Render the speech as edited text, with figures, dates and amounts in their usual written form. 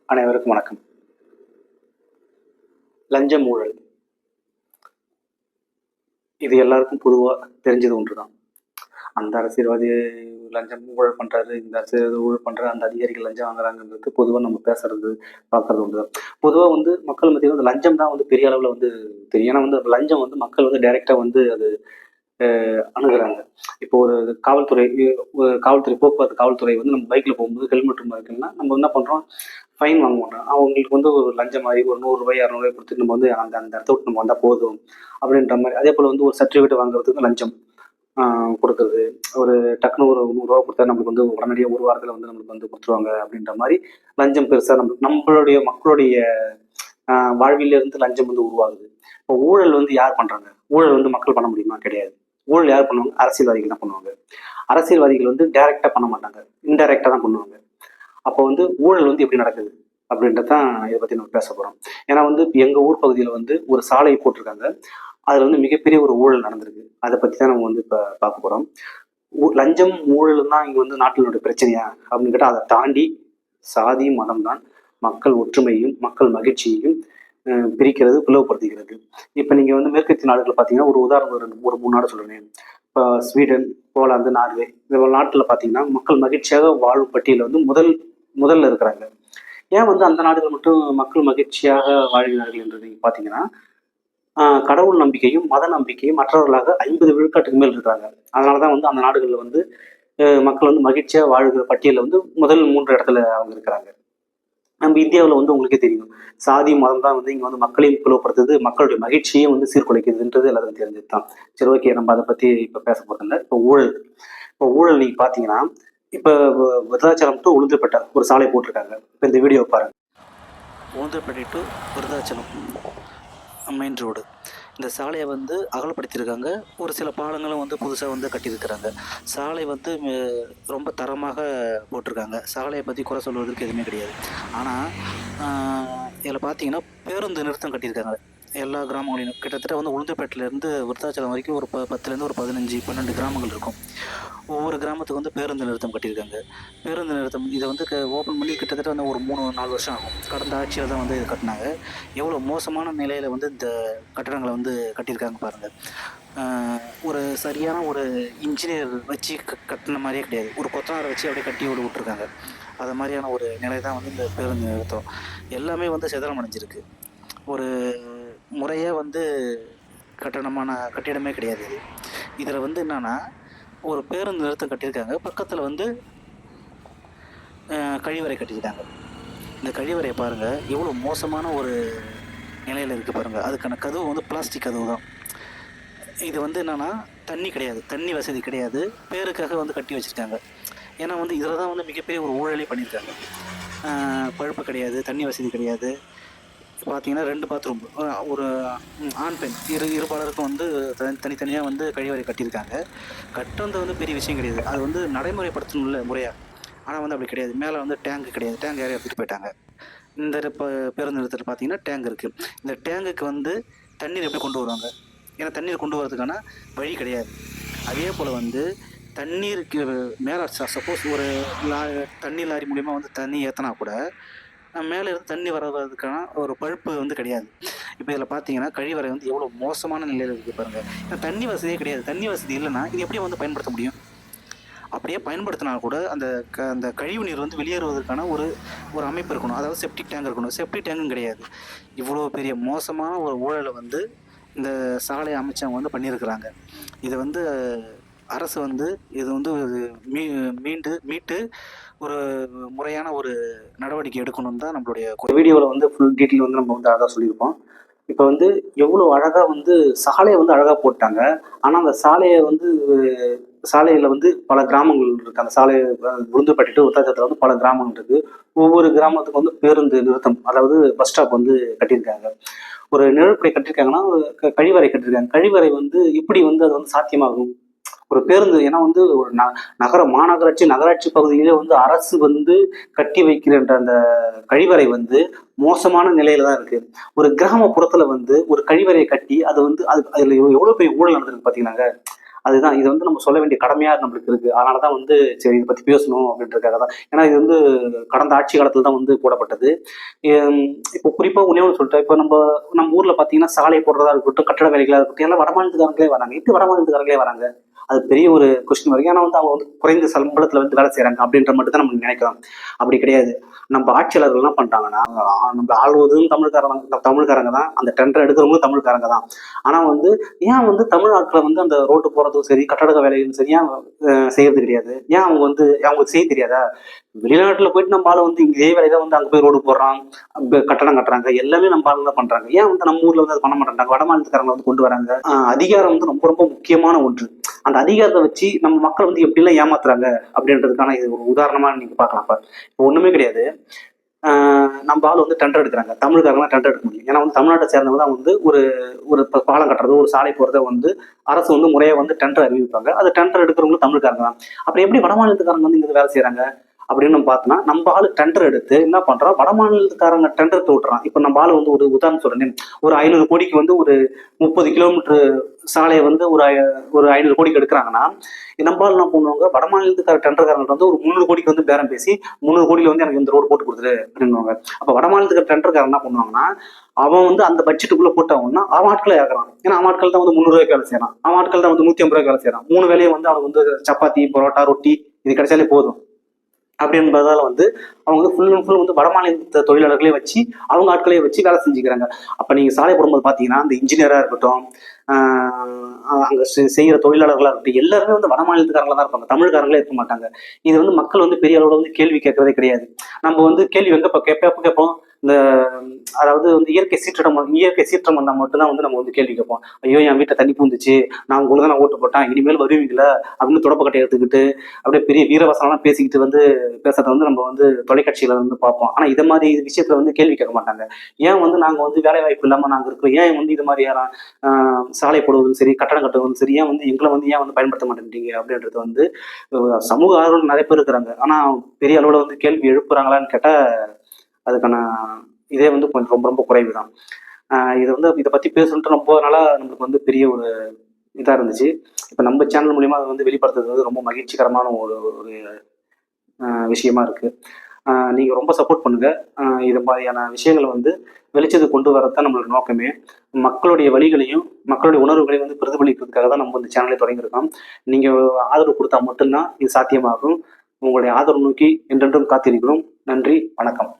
அனைவருக்கும் வணக்கம். லஞ்சம், ஊழல் இது எல்லாருக்கும் பொதுவா தெரிஞ்சது ஒன்றுதான். அந்த அரசியல்வாதி லஞ்சம், ஊழல் பண்றாரு, இந்த அரசியல்வாதி ஊழல் பண்றாரு, அந்த அதிகாரிகள் லஞ்சம் வாங்குறாங்கன்றது பொதுவா நம்ம பேசுறது, பார்க்கறது ஒன்றுதான். பொதுவா மக்கள் மத்தியில லஞ்சம் தான் பெரிய அளவுல தெரியும். ஏன்னா லஞ்சம் மக்கள் டைரக்ட்டா அது அணுகுறாங்க. இப்போ ஒரு காவல்துறை காவல்துறை போக்குவரத்து காவல்துறை நம்ம பைக்ல போகும்போது ஹெல்மெட் இருக்குன்னா, நம்ம என்ன பண்றோம்? ஃபைன் வாங்க மாட்டோம். அவங்களுக்கு ஒரு லஞ்சம் மாரி ஒரு ரூ. 100 ரூ. 200 குடுத்துட்டு நம்ம அந்த அந்த இடத்த விட்டு நம்ம வந்தா போதும். அப்படின்ற மாரி. அதேபோல ஒரு சர்டிஃபிகேட் வாங்குறதுக்கு லஞ்சம் ஆ குடுக்குறது. ஒரு டக்குனு ஒரு ரூ. 100 குடுத்தா நமக்கு உடனடியா 1 வாரத்துல நம்மளுக்கு குடுத்துருவாங்க அப்படின்ற மாரி லஞ்சம் பெருசா நம்மளுடைய மக்களுடைய அ வாழ்வியல்ல இருந்து லஞ்சம் உருவாகுது. இப்போ ஊழல் யார் பண்றாங்க? ஊழல் மக்கள் பண்ண முடியுமா? கிடையாது. ஊழல் யார் பண்ணுவாங்க? அரசியல்வாதிகள் தான் பண்ணுவாங்க. அரசியல்வாதிகள் டைரக்ட்டா பண்ண மாட்டாங்க. இன்டைரக்ட்டா தான் பண்ணுவாங்க. அப்போ ஊழல் எப்படி நடக்குது? அப்படின்றத தான் இத பத்தி நம்ம பேச போறோம். ஏன்னா எங்க ஊர் பகுதியில ஒரு சாலை போட்டிருக்காங்க. அதுல மிகப்பெரிய ஒரு ஊழல் நடந்திருக்கு. அத பத்தி தான் நம்ம இப்ப பார்க்க போறோம். லஞ்சம், ஊழலும் தான் இங்க நாட்டினுடைய பிரச்சனையா? அப்படின்னு கேட்டா, அத தாண்டி சாதி, மதம் தான் மக்கள் ஒற்றுமையையும், மக்கள் மகிழ்ச்சியையும் பிரிக்கிறது, பிளவுபடுத்துகிறது. இப்ப நீங்க மேற்கத்திய நாடுகள பார்த்தீங்கன்னா, ஒரு உதாரணம் ஒரு 3 நாடு சொல்றேனே. இப்ப ஸ்வீடன், போலாந்து, நார்வே இந்த நாட்டுல பார்த்தீங்கன்னா, மக்கள் மகிழ்ச்சியாக வாழும் பட்டியல்ல முதல்ல இருக்கிறாங்க. ஏன் அந்த நாடுகள் மட்டும் மக்கள் மகிழ்ச்சியாக வாழ்கிறார்கள் என்று நீங்க பார்த்தீங்கன்னா, கடவுள் நம்பிக்கையும், மத நம்பிக்கையும் மற்றவர்களாக 50 விழுக்காட்டுக்கு மேல் இருக்கிறாங்க. அதனால தான் அந்த நாடுகள்ல மக்கள் மகிழ்ச்சியா வாழுகிற பட்டியல்ல முதல் 3 இடத்துல அவங்க இருக்கிறாங்க. நம்ம இந்தியாவுல உங்களுக்கே தெரியும். சாதி, மதம் தான் இங்க மக்களையும் பிளவுபடுத்துது, மக்களுடைய மகிழ்ச்சியே சீர்குலைக்குதுன்றது எல்லாருக்கும் தெரிஞ்சது தான். சரி, ஓகே, நம்ம அத பத்தி இப்ப பேச போறதில்ல. இப்ப ஊழல் நீங்க பார்த்தீங்கன்னா, இப்ப விருதாச்சலம் டூ உளுந்தூர்பேட்டை ஒரு சாலை போட்டிருக்காங்க. இப்ப இந்த வீடியோ பாருங்க. Ulundurpet to Virudhachalam main road. இந்த சாலையை அகலப்படுத்தியிருக்காங்க. ஒரு சில பாலங்களும் புதுசாக கட்டியிருக்கிறாங்க. சாலை ரொம்ப தரமாக போட்டிருக்காங்க. சாலையை பற்றி குறை சொல்வதற்கு எதுவுமே கிடையாது. ஆனால் இதில் பார்த்தீங்கன்னா பேருந்து நிறுத்தம் கட்டியிருக்காங்க. எல்லா கிராமங்களிலும் கிட்டத்தட்ட உளுந்தூர்பேட்டையிலேருந்து விருத்தாச்சலம் வரைக்கும் ஒரு 10லேருந்து ஒரு 15, 12 கிராமங்கள் இருக்கும். ஒவ்வொரு கிராமத்துக்கு பேருந்து நிறுத்தம் கட்டியிருக்காங்க. பேருந்து நிறுத்தம் இதை ஓப்பன் பண்ணி கிட்டத்தட்ட ஒரு 3-4 வருஷம் ஆகும். கடந்த ஆட்சியில் தான் இது கட்டினாங்க. எவ்வளோ மோசமான நிலையில் இந்த கட்டடங்களை கட்டியிருக்காங்க பாருங்கள். ஒரு சரியான ஒரு இன்ஜினியர் வச்சு கட்டின மாதிரியே கிடையாது. ஒரு கொத்தனாரை வச்சு அப்படியே கட்டி விட்டுருக்காங்க. அது மாதிரியான ஒரு நிலை தான் இந்த பேருந்து நிறுத்தம். எல்லாமே சிதறம் அடைஞ்சிருக்கு. ஒரு முறையாக கட்டிடமே கிடையாது இது. இதில் என்னன்னா, ஒரு பேருந்து நிறுத்தம் கட்டியிருக்காங்க. பக்கத்தில் கழிவறை கட்டியிருக்காங்க. இந்த கழிவறையை பாருங்கள், எவ்வளோ மோசமான ஒரு நிலையில் இருக்குது பாருங்கள். அதுக்கான கதவு பிளாஸ்டிக் கதவு தான். இது என்னன்னா, தண்ணி கிடையாது, தண்ணி வசதி கிடையாது. பேருக்காக கட்டி வச்சுருக்காங்க. ஏன்னா இதில் தான் மிகப்பெரிய ஒரு ஊழலே பண்ணியிருக்காங்க. பழுப்பு கிடையாது, தண்ணி வசதி கிடையாது. பார்த்தீங்கன்னா 2 பாத்ரூம், ஒரு ஆண் பெண் இருபாலருக்கும் தனித்தனியாக கழிவறை கட்டியிருக்காங்க. கட்டுறது பெரிய விஷயம் கிடையாது. அது நடைமுறைப்படுத்தணும்ல முறையாக. ஆனால் அப்படி கிடையாது. மேலே டேங்க் கிடையாது. டேங்க் யாரையும் எடுத்துகிட்டு போயிட்டாங்க. இந்த பேருந்து நிறுத்தத்தில் பார்த்தீங்கன்னா டேங்க் இருக்குது. இந்த டேங்குக்கு தண்ணீர் எப்படி கொண்டு வருவாங்க? ஏன்னா தண்ணீர் கொண்டு வரதுக்கான வழி கிடையாது. அதே போல் தண்ணீருக்கு மேலே சப்போஸ் ஒரு தண்ணி லாரி மூலிமா தண்ணி ஏற்றினா கூட மேலே இருந்து தண்ணி வர்றதுக்கான ஒரு பழுப்பு கிடையாது. இப்போ இதில் பார்த்தீங்கன்னா கழிவறை எவ்வளோ மோசமான நிலையில் இருக்குது பாருங்கள். ஏன்னா தண்ணி வசதியே கிடையாது. தண்ணி வசதி இல்லைன்னா இது எப்படி பயன்படுத்த முடியும்? அப்படியே பயன்படுத்தினா கூட அந்த கழிவு நீர் வெளியேறுவதற்கான ஒரு அமைப்பு இருக்கணும். அதாவது செப்டிக் டேங்க் இருக்கணும். செப்டிக் டேங்கும் கிடையாது. இவ்வளோ பெரிய மோசமான ஒரு ஊழலை இந்த சாலை அமைச்சவங்க பண்ணியிருக்கிறாங்க. இதை அரசு இது மீட்டு ஒரு முறையான ஒரு நடவடிக்கை எடுக்கணும்னு தான் நம்மளுடைய வீடியோவில் ஃபுல் டீட்டெயில் நம்ம அழகாக சொல்லியிருப்போம். இப்போ எவ்வளோ அழகாக சாலையை அழகாக போட்டாங்க. ஆனால் அந்த சாலையை சாலையில் பல கிராமங்கள் இருக்குது. அந்த சாலை உளுந்தூர்பேட்டை டு விருத்தாச்சலத்தில் பல கிராமங்கள் இருக்குது. ஒவ்வொரு கிராமத்துக்கும் பேருந்து நிறுத்தம், அதாவது பஸ் ஸ்டாப் கட்டியிருக்காங்க. ஒரு நிழற்படை கட்டியிருக்காங்கன்னா கழிவறை கட்டியிருக்காங்க. கழிவறை எப்படி அது சாத்தியமாகும்? ஒரு பேருந்து, ஏன்னா ஒரு மாநகராட்சி பகுதியிலே அரசு கட்டி வைக்கின்ற அந்த கழிவறை மோசமான நிலையில தான் இருக்கு. ஒரு கிராமப்புறத்துல ஒரு கழிவறையை கட்டி அது அதுல எவ்வளவு பெரிய ஊழல் நடந்திருக்கு பாத்தீங்கன்னாங்க. அதுதான் இது வந்து நம்ம சொல்ல வேண்டிய கடமையாக நம்மளுக்கு இருக்குது. அதனால தான் வந்து சரி இதை பற்றி பேசணும் அப்படின்றதுக்காக தான். ஏன்னா இது வந்து கடந்த ஆட்சி காலத்தில் தான் வந்து போடப்பட்டது. எம், இப்போ குறிப்பாக ஒன்றே ஒன்று சொல்லிட்டேன். இப்போ நம்ம ஊரில் பார்த்தீங்கன்னா சாலை போடுறதா இருக்கட்டும், கட்டட வேலைகளாக இருக்கட்டும், எல்லாம் வடமாநிலத்துக்காரங்களே வராங்க. எப்படி வடமாநிலத்துக்காரங்களே வராங்க? அது பெரிய ஒரு கொஸ்டின் வரைக்கும். ஏன்னா வந்து அவங்க வந்து குறைந்த சம்பளத்தில் வந்து வேலை செய்கிறாங்க அப்படின்ற மட்டும் தான் நம்ம நினைக்கிறோம். அப்படி கிடையாது. நம்ம ஆட்சியாளர்கள் என்ன பண்ணுறாங்கன்னா, நம்ம ஆள்வதும் தமிழ்காரங்க தான், அந்த டெண்டர் எடுக்கிறவங்களும் தமிழ்காரங்க தான். ஆனால் வந்து ஏன் வந்து தமிழ் ஆட்களை வந்து அந்த ரோட்டு போகிறதும் சரி, கட்டட வேலையும் சரி ஏன் செய்யறது கிடையாது? ஏன் அவங்க வந்து அவங்களுக்கு செய்ய தெரியாதா? வெளிநாட்டுல போயிட்டு நம்ம ஆளு வந்து இதே வேலையில வந்து அங்க போய் ரோடு போடுறான், அங்க கட்டடம் கட்டுறாங்க, எல்லாமே நம்ம ஆளுங்க தான் பண்றாங்க. ஏன் வந்து நம்ம ஊர்ல வந்து அது பண்ண மாட்டாங்க? வட மாநிலத்துக்காரங்க வந்து கொண்டு வராங்க. அதிகாரம் வந்து ரொம்ப ரொம்ப முக்கியமான ஒன்று. அந்த அதிகாரத்தை வச்சு நம்ம மக்கள் வந்து எப்படி எல்லாம் ஏமாத்துறாங்க அப்படின்றதுக்கான இது ஒரு உதாரணமா நீங்க பார்க்கலாம். இப்போ ஒண்ணுமே கிடையாது. நம்ம ஆள் வந்து டெண்டர் எடுக்கிறாங்க. தமிழ்காரங்களாம் டெண்டர் எடுக்க முடியும். ஏன்னா வந்து தமிழ்நாட்டை சேர்ந்தவங்க தான் வந்து ஒரு ஒரு பாலம் கட்டுறது, ஒரு சாலை போறதை வந்து அரசு வந்து முறையா வந்து டெண்டர் அறிவிப்பாங்க. அது டெண்டர் எடுக்கிறவங்களும் தமிழ்காரங்க தான். அப்புறம் எப்படி வட மாநிலத்துக்காரங்க வந்து இங்க வேலை செய்யறாங்க அப்படின்னு நம்ம பார்த்தோம்னா, நம்ம ஆளு டெண்டர் எடுத்து என்ன பண்றோம், வட மாநிலத்துக்காரங்க டெண்டர் விட்டுறான். இப்ப நம்ம ஆளு வந்து ஒரு உதாரணம் சொல்றேன். ஒரு 500 கோடிக்கு வந்து ஒரு 30 கிலோமீட்டர் சாலையை வந்து ஒரு 500 கோடிக்கு எடுக்கிறாங்கன்னா, நம்ம ஆளு என்ன பண்ணுவாங்க, வட மாநிலத்துக்கார டெண்டர்காரங்க வந்து ஒரு 300 கோடிக்கு வந்து பேரம் பேசி 300 கோடியில வந்து எனக்கு இந்த ரோடு போட்டு கொடுத்துரு அப்படின்னுவாங்க. அப்ப வட மாநிலத்துக்கார டெண்டர்காரன் என்ன பண்ணுவாங்கன்னா, அவன் வந்து அந்த பட்ஜெட்டுக்குள்ள போட்டவன்னா அவன் ஆட்களை இறக்குறான். ஏன்னா அவன் ஆட்கள் தான் வந்து 300 ரூபாய்க்கு வேலை செய்யறான், அவன் ஆட்கள் தான் வந்து 150 ரூபாய்க்கு வேலை செய்யறான். 3 வேலையை வந்து அவனுக்கு வந்து சப்பாத்தி, பரோட்டா, ரொட்டி இது கிடைச்சாலே போதும். அப்படி என்பதால வந்து அவங்க வந்து ஃபுல் அண்ட் ஃபுல் வந்து வடமாநில தொழிலாளர்களே வச்சு அவங்க ஆட்களே வச்சு வேலை செஞ்சுக்கிறாங்க. அப்ப நீங்க சாலை போடும்போது பாத்தீங்கன்னா அந்த இன்ஜினியரா இருக்கட்டும், அங்க செய்யற தொழிலாளர்களா இருக்கட்டும், எல்லாருமே வந்து வடமாநிலத்துக்காரங்களா தான் இருப்பாங்க. தமிழ்காரங்களே இருக்க மாட்டாங்க. இது வந்து மக்கள் வந்து பெரிய அளவுல வந்து கேள்வி கேட்கறதே கிடையாது. நம்ம வந்து கேள்வி எங்க கேட்போம், இந்த அதாவது வந்து இயற்கை சீற்றம் வந்தா மட்டும்தான் வந்து நம்ம வந்து கேள்வி கேட்போம். ஐயோ என் வீட்டை தண்ணி பூந்துச்சு, நான் உங்களுக்கு தான் நான் ஓட்டு போட்டேன், இனிமேல் வருவீங்களா அப்படின்னு தொடப்பக்கட்டை எடுத்துக்கிட்டு அப்படியே பெரிய வீரவசனம்லாம் பேசிக்கிட்டு வந்து பேசுறத வந்து நம்ம வந்து தொலைக்காட்சியில வந்து பார்ப்போம். ஆனா இதை மாதிரி விஷயத்துல வந்து கேள்வி கேட்க மாட்டாங்க. ஏன் வந்து நாங்க வந்து வேலை வாய்ப்பு இல்லாம நாங்க இருக்கிறோம், ஏன் வந்து இது மாதிரியான சாலை போடுவதும் சரி, கட்டடம் கட்டுவதும் சரி, ஏன் வந்து எங்களை வந்து ஏன் வந்து பயன்படுத்த மாட்டேன்றீங்க அப்படின்றது வந்து சமூக ஆர்வலர்கள் நிறைய பேர் இருக்கிறாங்க. ஆனா பெரிய அளவுல வந்து கேள்வி எழுப்புறாங்களான்னு கேட்டா அதுக்கான இதே வந்து கொஞ்சம் ரொம்ப ரொம்ப குறைவு தான். இது வந்து இதை பத்தி பேசணுன்ட்டு ரொம்ப நாளா நம்மளுக்கு வந்து பெரிய ஒரு இதா இருந்துச்சு. இப்ப நம்ம சேனல் மூலியமா அதை வந்து வெளிப்படுத்துறது வந்து ரொம்ப மகிழ்ச்சிகரமான ஒரு ஒரு விஷயமா இருக்கு. நீங்க ரொம்ப சப்போர்ட் பண்ணுங்க. இது மாதிரியான விஷயங்களை வந்து வெளிச்சத்துக்கு கொண்டு வரதான் நம்மளோட நோக்கமே. மக்களுடைய வழிகளையும் மக்களுடைய உணர்வுகளையும் வந்து பிரதிபலிக்கிறதுக்காக தான் நம்ம இந்த சேனலை தொடங்கியிருக்கோம். நீங்க ஆதரவு கொடுத்தா மட்டும்தான் இது சாத்தியமாகும். உங்களுடைய ஆதரவு நோக்கி என்றென்றும் காத்திருக்கிறோம். நன்றி, வணக்கம்.